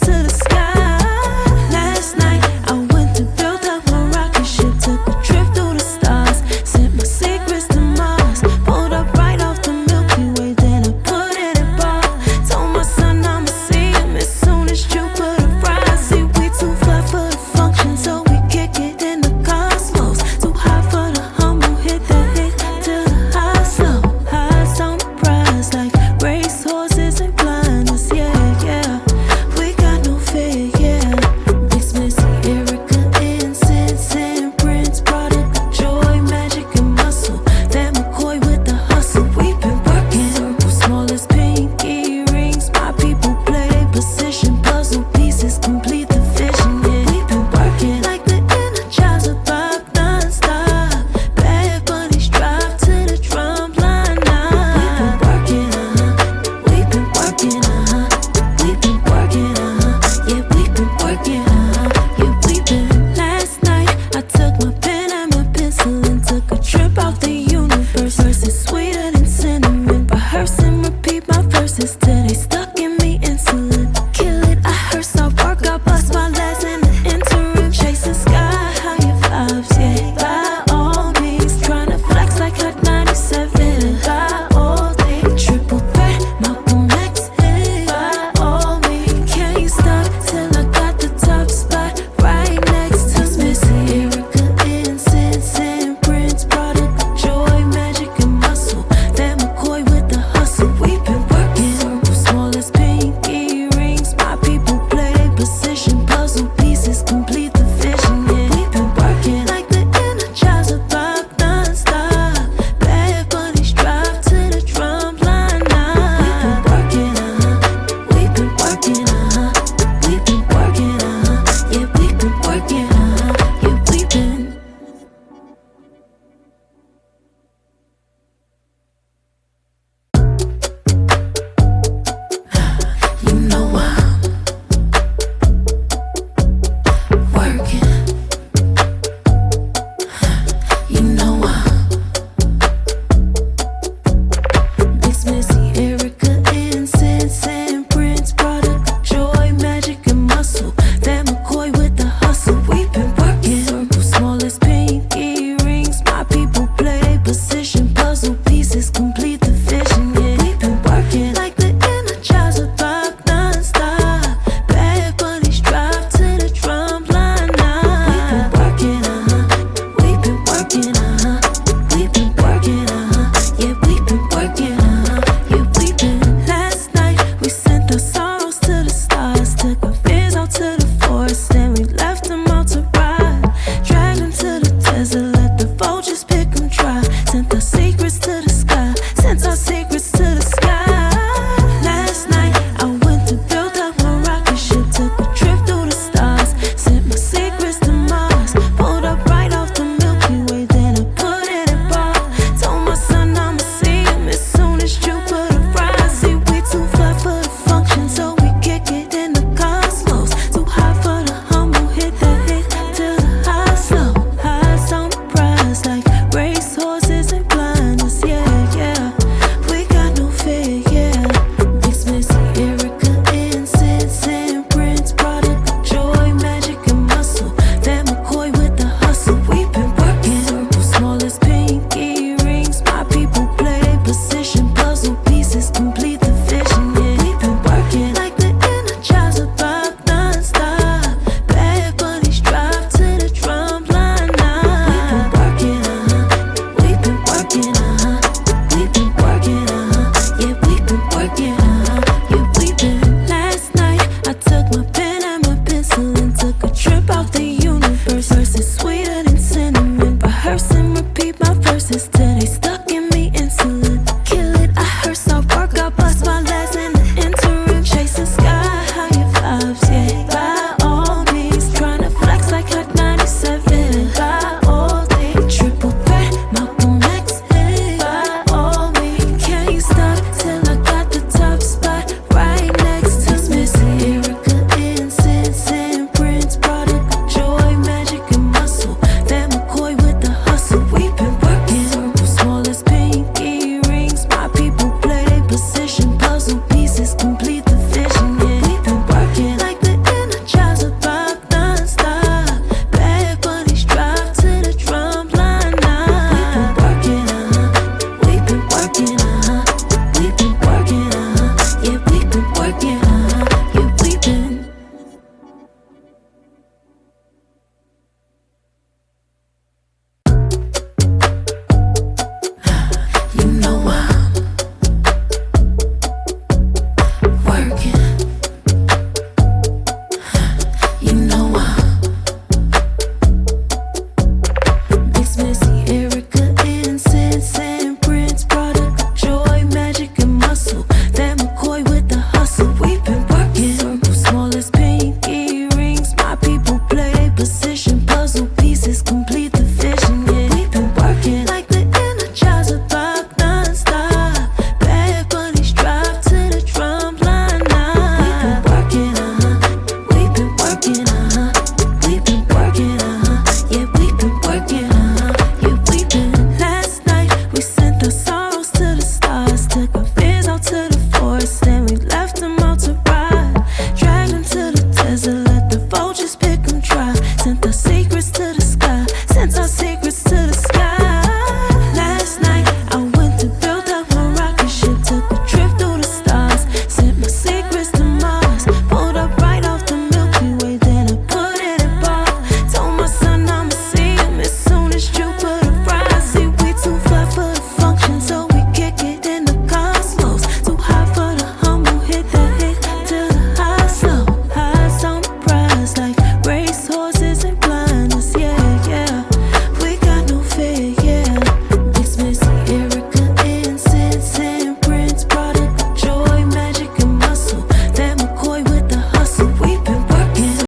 to the sky. Last night I went and built up my rocket ship, took a trip through the stars, sent my secrets to Mars, pulled up right off the Milky Way, then I put it in bar. Told my son I'ma see him as soon as Jupiter rise. See, we too fly for the function, so we kick it in the cosmos. Too high for the humble, hit the hit to the high slow. Highs on the prize like race horses and blinders, yeah, yeah. We got no fear, yeah. Big Missy, Erica, incense and Prince, product of joy, magic and muscle. That McCoy with the hustle. We've been working. Circle small as pinky rings. My people play position, puzzle pieces complete the vision. Yeah, we've been working like the Energizer Bob non-stop. Bad bunnies drive to the drum line now. We've been working, we've been working, yeah, we've been working, yeah, we've been. Last night I took my pen and my pencil and took a trip out the universe. Verses sweeter than cinnamon. Rehearse and repeat my verses till they stuck in me insulin. Kill it, I hearse, I work, I bust my last in the interim. Chasing sky higher vibes, yeah. By all means, tryna flex like Hot 97. By all means, triple threat, Malcolm X. Hey, by all means, can't stop till I got the top spot right next to Missy, Erica, incense and Prince, product of joy, magic and muscle. That McCoy with the hustle. We've been working. Circle small as pinky rings. My people play position, puzzle pieces complete the vision. Yeah, we've been working like the Energizer Bob non-stop. Bad bunnies drive to the drum line now. We've been working, we've been working, yeah, we've been working, yeah, we've been. You know I'm working. You know I'm Big Missy, Erica, incense and Prince, product of joy, magic and muscle. That McCoy with the hustle. We've been working. Circle small as pinky rings. My people play position, puzzle pieces complete the vision. Yeah, we've been working like the Energizer Bob non-stop. Bad bunnies drive to the drum line now. We've been working, we've been working, yeah, we've been working, yeah, we've been. Last night we sent our sorrows to the stars, took our fears out to the